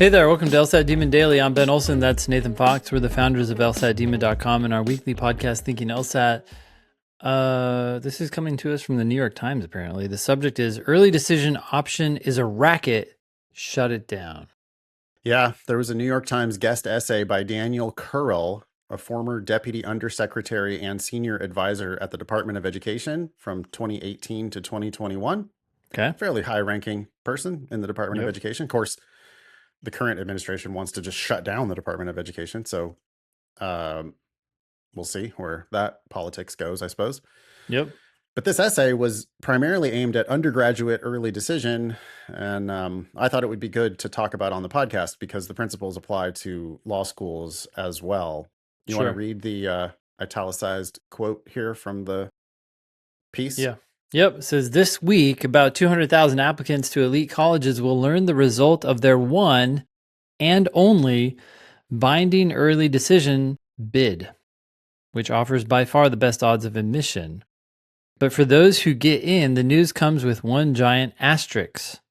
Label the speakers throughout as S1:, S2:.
S1: Hey there, welcome to LSAT Demon Daily. I'm Ben Olson, that's Nathan Fox. We're the founders of lsatdemon.com and our weekly podcast, Thinking LSAT. This is coming to us from the New York Times, apparently. The subject is Early Decision Option is a Racket. Shut it down.
S2: Yeah, there was a New York Times guest essay by Daniel Curl, a former deputy undersecretary and senior advisor at the Department of Education from 2018 to 2021.
S1: Okay.
S2: Fairly high-ranking person in the Department of Education. Of course, the current administration wants to just shut down the Department of Education. So we'll see where that politics goes, I suppose.
S1: Yep.
S2: But this essay was primarily aimed at undergraduate early decision. And I thought it would be good to talk about on the podcast because the principles apply to law schools as well. You want to read the italicized quote here from the piece?
S1: Yeah. Yep. It says this week, about 200,000 applicants to elite colleges will learn the result of their one and only binding early decision bid, which offers by far the best odds of admission. But for those who get in, the news comes with one giant asterisk.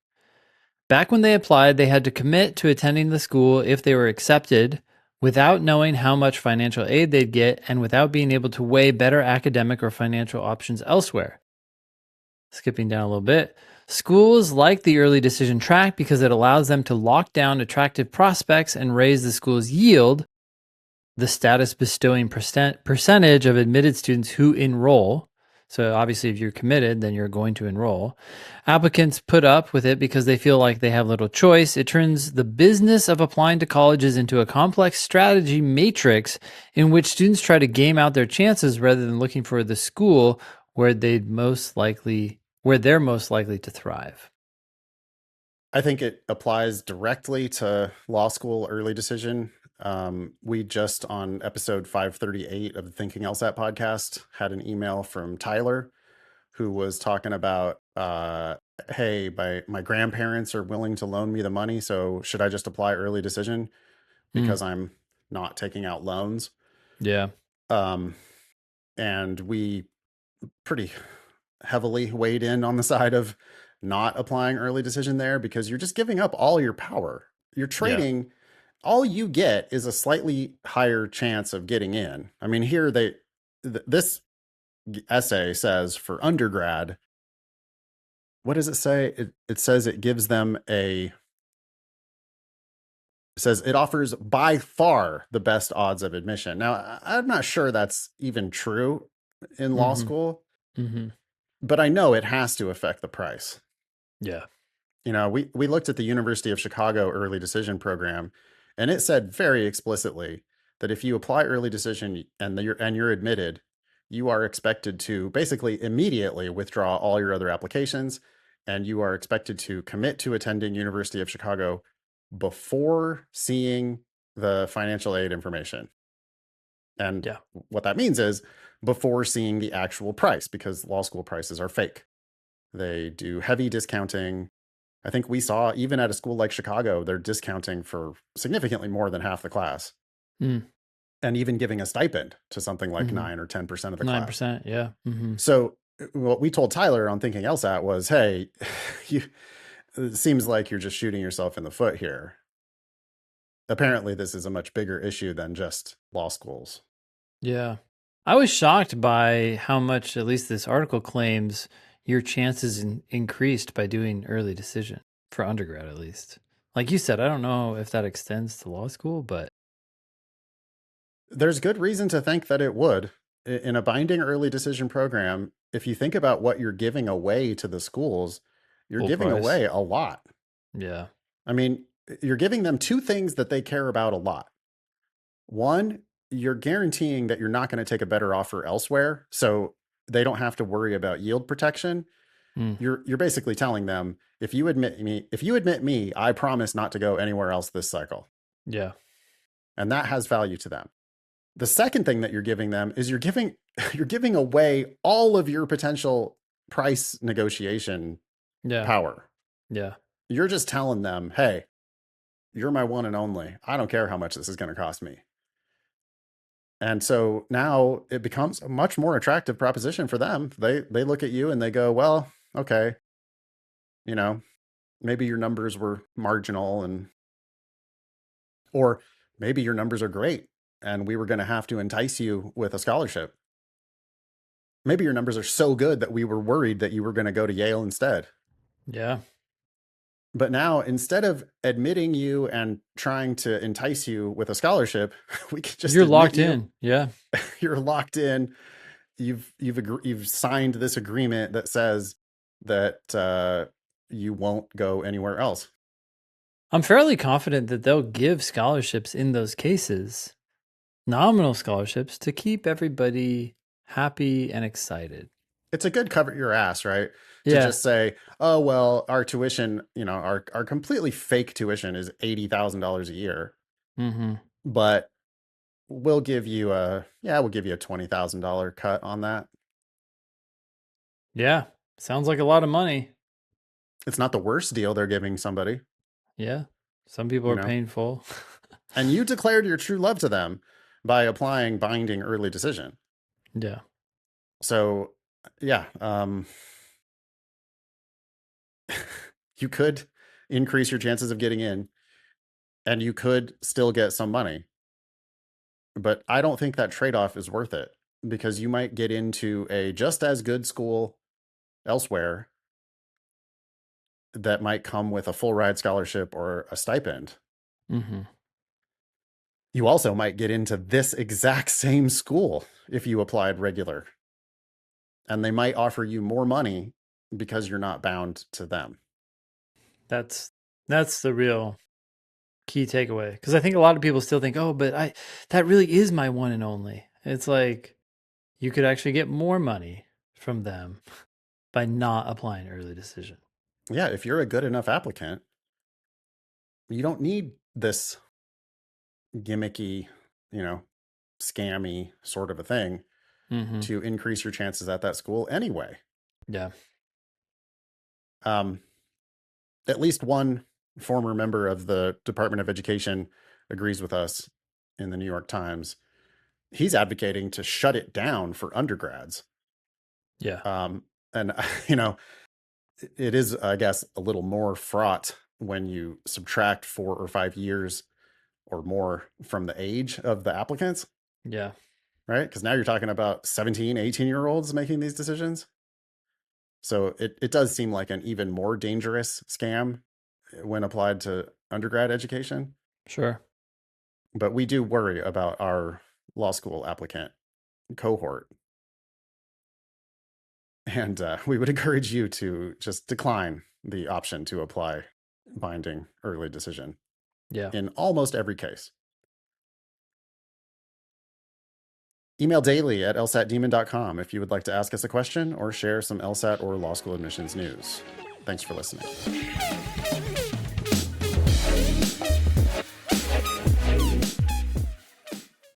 S1: Back when they applied, they had to commit to attending the school if they were accepted without knowing how much financial aid they'd get and without being able to weigh better academic or financial options elsewhere. Skipping down a little bit, schools like the early decision track because it allows them to lock down attractive prospects and raise the school's yield, the status bestowing percentage of admitted students who enroll. So obviously, if you're committed, then you're going to enroll. Applicants put up with it because they feel like they have little choice. It turns the business of applying to colleges into a complex strategy matrix in which students try to game out their chances rather than looking for the school where they're most likely to thrive.
S2: I think it applies directly to law school early decision. We just on episode 538 of the Thinking LSAT podcast had an email from Tyler who was talking about, hey, my grandparents are willing to loan me the money. So should I just apply early decision because I'm not taking out loans?
S1: Yeah.
S2: And we pretty heavily weighed in on the side of not applying early decision there because you're just giving up all your power. You're trading. Yeah. All you get is a slightly higher chance of getting in. I mean, here this essay says for undergrad, what does it say? It says it gives them it says it offers by far the best odds of admission. Now, I'm not sure that's even true in law school, but I know it has to affect the price.
S1: Yeah.
S2: You know, we looked at the University of Chicago early decision program, and it said very explicitly that if you apply early decision and you're admitted, you are expected to basically immediately withdraw all your other applications, and you are expected to commit to attending University of Chicago before seeing the financial aid information. And what that means is before seeing the actual price, because law school prices are fake. They do heavy discounting. I think we saw even at a school like Chicago, they're discounting for significantly more than half the class. And even giving a stipend to something like 9 or 10% of the class.
S1: 9%, yeah.
S2: So what we told Tyler on Thinking LSAT was, hey, it seems like you're just shooting yourself in the foot here. Apparently, this is a much bigger issue than just law schools.
S1: Yeah. I was shocked by how much, at least this article claims, your chances increased by doing early decision for undergrad, at least. Like you said, I don't know if that extends to law school, but
S2: there's good reason to think that it would. In a binding early decision program, if you think about what you're giving away to the schools, you're giving away a lot.
S1: Yeah.
S2: I mean, you're giving them two things that they care about a lot. One, you're guaranteeing that you're not going to take a better offer elsewhere, so they don't have to worry about yield protection. You're basically telling them, if you admit me, I promise not to go anywhere else this cycle.
S1: Yeah.
S2: And that has value to them. The second thing that you're giving them is you're giving away all of your potential price negotiation power.
S1: Yeah.
S2: You're just telling them, hey, you're my one and only. I don't care how much this is going to cost me. And so now it becomes a much more attractive proposition for them. They look at you and they go, well, okay, maybe your numbers were marginal and Or maybe your numbers are great and we were going to have to entice you with a scholarship. Maybe your numbers are so good that we were worried that you were going to go to Yale instead.
S1: Yeah.
S2: But now, instead of admitting you and trying to entice you with a scholarship, we can just
S1: You're
S2: admit
S1: locked
S2: you.
S1: in. Yeah.
S2: You're locked in. You've signed this agreement that says that you won't go anywhere else.
S1: I'm fairly confident that they'll give scholarships in those cases, nominal scholarships, to keep everybody happy and excited.
S2: It's a good cover your ass, right? To
S1: Yeah.
S2: just say, oh, well, our tuition, our completely fake tuition is $80,000 a year.
S1: Mm-hmm.
S2: But we'll give you a $20,000 cut on that.
S1: Yeah. Sounds like a lot of money.
S2: It's not the worst deal they're giving somebody.
S1: Yeah. Some people
S2: You
S1: are
S2: know?
S1: painful.
S2: And you declared your true love to them by applying binding early decision.
S1: Yeah.
S2: So, yeah, you could increase your chances of getting in and you could still get some money. But I don't think that trade-off is worth it because you might get into a just as good school elsewhere that might come with a full ride scholarship or a stipend.
S1: Mm-hmm.
S2: You also might get into this exact same school if you applied regular. And they might offer you more money because you're not bound to them.
S1: That's the real key takeaway. Because I think a lot of people still think, oh, but that really is my one and only. It's like you could actually get more money from them by not applying early decision.
S2: Yeah, if you're a good enough applicant, you don't need this gimmicky, scammy sort of a thing
S1: Mm-hmm.
S2: to increase your chances at that school anyway.
S1: Yeah.
S2: At least one former member of the Department of Education agrees with us in the New York Times. He's advocating to shut it down for undergrads.
S1: Yeah.
S2: And, it is, I guess, a little more fraught when you subtract 4 or 5 years or more from the age of the applicants.
S1: Yeah.
S2: Right? Because now you're talking about 17, 18-year-olds making these decisions. So it does seem like an even more dangerous scam when applied to undergrad education.
S1: Sure.
S2: But we do worry about our law school applicant cohort. And we would encourage you to just decline the option to apply binding early decision
S1: Yeah.
S2: in almost every case. Email daily at lsatdemon.com if you would like to ask us a question or share some LSAT or law school admissions news. Thanks for listening.